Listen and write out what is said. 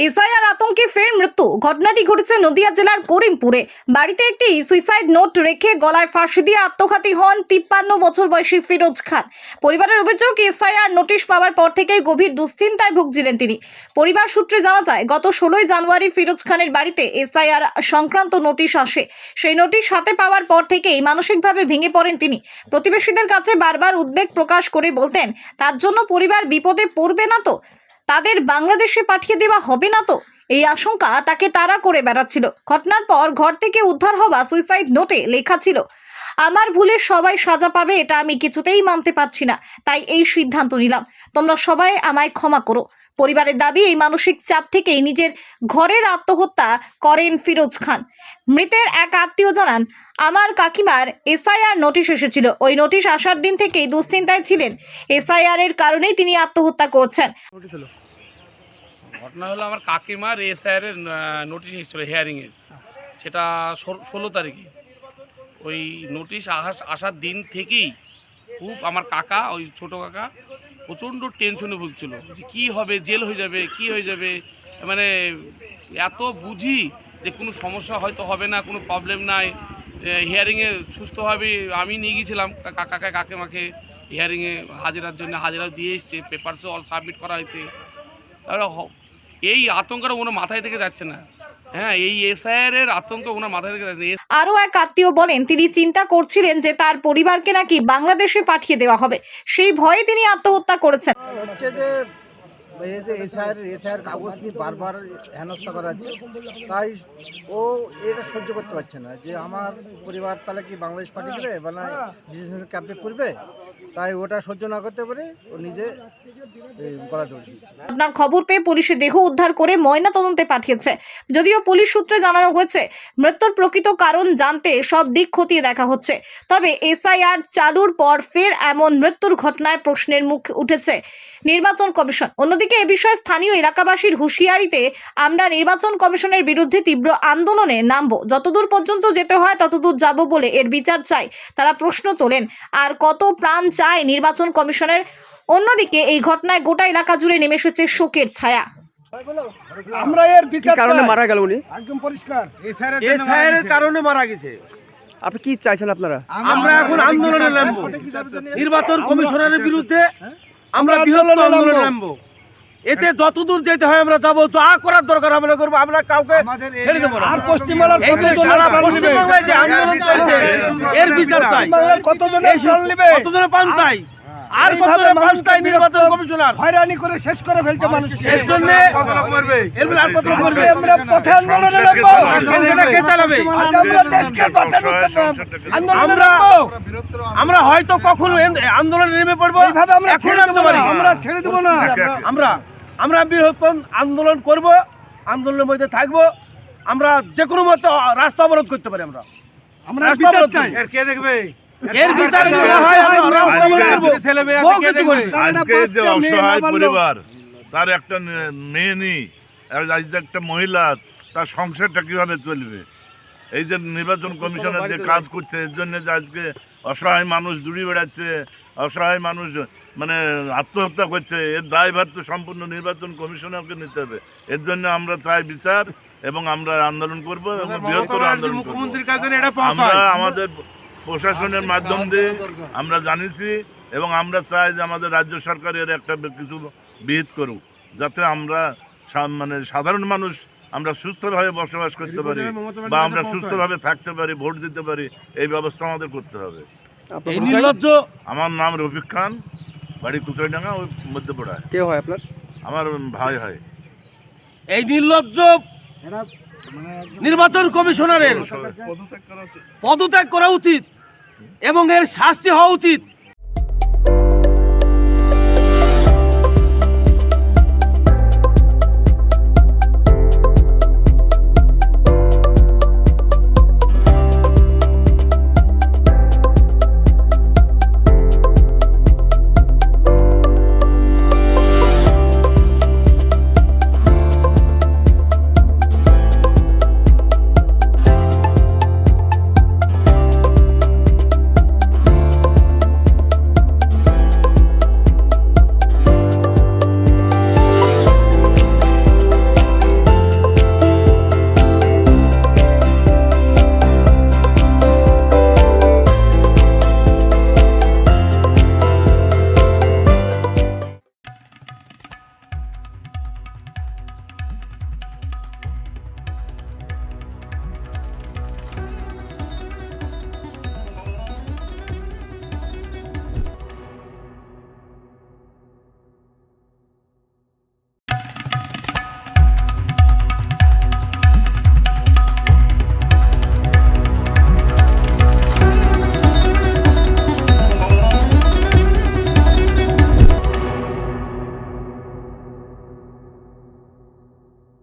SIR আতঙ্কে ফের মৃত্যু। ঘটনাটি ঘটেছে নদিয়া জেলার করিমপুরে। বাড়িতে একটি সুইসাইড নোট রেখে গলায় ফাঁসি দিয়ে আত্মঘাতী হন 53 বছর বয়সী ফিরোজ খান। পরিবারের অভিযোগ, এসআইআর নোটিশ পাওয়ার পর থেকেই গভীর দুশ্চিন্তায় ভুগছিলেন তিনি। পরিবার সূত্রে জানা যায়, গত 16 জানুয়ারি ফিরোজ খানের বাড়িতে এসআইআর সংক্রান্ত নোটিশ আসে। সেই নোটিশ হাতে পাওয়ার পর থেকেই মানসিকভাবে ভেঙে পড়েন তিনি। প্রতিবেশীদের কাছে বারবার উদ্বেগ প্রকাশ করে বলতেন, তার জন্য পরিবার বিপদে পড়বে না তো, তাদের বাংলাদেশে পাঠিয়ে দেওয়া হবে না তো, এই আশঙ্কা তাকে তাড়া করে বেড়াচ্ছিল। ঘটনার পর ঘর থেকে উদ্ধার হওয়া সুইসাইড নোটে লেখা ছিল, আমার ভুলে সবাই সাজা পাবে, এটা আমি কিছুতেই মানতে পারছি না, তাই এই সিদ্ধান্ত নিলাম, তোমরা সবাই আমায় ক্ষমা করো। পরিবারের দাবি, এই মানসিক চাপ থেকেই নিজের ঘরের আত্মহত্যা করেন ফিরোজ খান। মৃতের এক আত্মীয় জানান, আমার কাকিমার এসআইআর নোটিশ এসেছিল, ওই নোটিশ আসার দিন থেকেই দুশ্চিন্তায় ছিলেন। এসআইআর এর কারণেই তিনি আত্মহত্যা করছেন। ঘটনা হলো, আমার কাকিমার এসআইআর এর নোটিশ এসেছিলো হিয়ারিংয়ের, সেটা 16 তারিখে। ওই নোটিশ আসার দিন থেকেই খুব আমার কাকা, ওই ছোটো কাকা প্রচণ্ড টেনশনে ভুগছিল যে কী হবে, জেল হয়ে যাবে, কি হয়ে যাবে। মানে এত বুঝি যে কোনো সমস্যা হয়তো হবে না, কোনো প্রবলেম নাই, হিয়ারিংয়ে সুস্থভাবে আমি নিয়ে গিয়েছিলাম কাকিমাকে হিয়ারিংয়ে হাজিরার জন্য। হাজিরা দিয়ে এসছে, পেপারসও অল সাবমিট করা হয়েছে। তাহলে এই আতঙ্কটা ওনার মাথায় থেকে যাচ্ছে না। হ্যাঁ, এই এসআইআর এর আতঙ্ক ওনার মাথায় থেকে যাচ্ছে না। আরও এক আত্মীয় বলেন, তিনি চিন্তা করছিলেন যে তার পরিবারকে নাকি বাংলাদেশে পাঠিয়ে দেওয়া হবে, সেই ভয়ে তিনি আত্মহত্যা করেছেন। হচ্ছে যে এই যে এসআইআর কাগজ নিয়ে বারবার হেনস্থা করা হচ্ছে, তাই ও এটা সহ্য করতে পারছে না যে আমার পরিবার তাহলে কি বাংলাদেশ পাঠিয়ে দেবে বা না ডিটেনশন ক্যাম্পে করবে, তাই ওটা সহ্য না করতে পারে ও নিজে গলা দৌড় দিচ্ছে। আপনার খবর পেয়ে পুলিশের দেহ উদ্ধার করে ময়না তদন্তে পাঠিয়েছে। যদিও পুলিশ সূত্রে জানানো হয়েছে, মৃত্যুর প্রকৃত কারণ জানতে সব দিক খতিয়ে দেখা হচ্ছে। তবে এসআইআর চালুর পর ফের এমন মৃত্যুর ঘটনায় প্রশ্নের মুখ উঠেছে নির্বাচন কমিশন। অন্যদিকে এ বিষয়ে স্থানীয় এলাকাবাসীর হুঁশিয়ারিতে, আমরা নির্বাচন কমিশনের বিরুদ্ধে তীব্র আন্দোলনে নামব, যতদূর পর্যন্ত যেতে হয় ততদূর যাব বলে এর বিচার চাই তারা প্রশ্ন তোলেন। আর কত প্রাণ চায় নির্বাচন কমিশনের। অন্যদিকে এই ঘটনায় গোটা এলাকা জুড়ে নেমে এসেছে শোকের ছায়া। আমরা এর বিচার কারণে মারা গেল উনি, একদম পরিষ্কার এসআইআর এর কারণে মারা গেছে। আপনি কি চাইছেন? আপনারা আমরা এখন আন্দোলনে নামবো, নির্বাচন কমিশনের বিরুদ্ধে আমরা বৃহত্তর আন্দোলনে নামবো। এতে যতদূর যেতে হয় আমরা যাবো, যা করার দরকার আমরা করবো, আমরা কাউকে ছেড়ে দেবো না। আর পশ্চিমবাংলার পশ্চিমবাংলায় যে আন্দোলন চলছে এর বিচার চাই, কতজনে পান চাই, আর কতজনে পান চাই নির্বাচন কমিশনার হয়রানি করে শেষ করে ফেলছে মানুষ। এর জন্য কত লোক মরবে, আর কত লোক মরবে, আমরা পথে আন্দোলনে নামবো। সংখ্যাটা কে চালাবে? আমরা দেশকে বাঁচানোর আন্দোলনে নামবো। আমরা হয়তো কখনো আন্দোলনে নেমে পড়বো, এইভাবে আমরা এখন নামতে পারি, আমরা ছেড়ে দেবো না। আমরা বৃহত্তম আন্দোলন করব, আন্দোলনের মধ্যে থাকবো। আমরা যে কোনো মতে রাস্তা অবরোধ করতে পারি। আমরা বিচার চাই। এর কে দেখবে? এর বিচার যদি না হয় আমরা ছেলে মেয়ে আজকে যে অসহায় পরিবার, তার একটা মেয়ে নেই, একটা মহিলা, তার সংসারটা কিভাবে চলবে? এই যে নির্বাচন কমিশনের যে কাজ করছে, এর জন্য যে আজকে অসহায় মানুষ দূরে বেড়াচ্ছে, অসহায় মানুষ মানে আত্মহত্যা করছে, এর দায়ভার তো সম্পূর্ণ নির্বাচন কমিশনারকে নিতে হবে। এর জন্য আমরা চাই বিচার, এবং আমরা আন্দোলন করব এবং বৃহত্তর আন্দোলন করব। আমরা আমাদের প্রশাসনের মাধ্যম দিয়ে আমরা জানিয়েছি, এবং আমরা চাই যে আমাদের রাজ্য সরকারের একটা কিছু বিহিত করুক, যাতে আমরা মানে সাধারণ মানুষ আমরা সুস্থভাবে বসবাস করতে পারি, বা আমরা সুস্থভাবে থাকতে পারি, ভোট দিতে পারি, এই ব্যবস্থা আমাদের করতে হবে। এই নির্লজ্জ, আমার নাম রফিক খান, বাড়ি কুচুরিডাঙ্গা, ওই মধ্যপাড়ায়। কে হয় আপনার? আমার ভাই হয়। এই নির্লজ্জ নির্বাচন কমিশনারের পদত্যাগ করা উচিত, এবং এর শাস্তি হওয়া উচিত।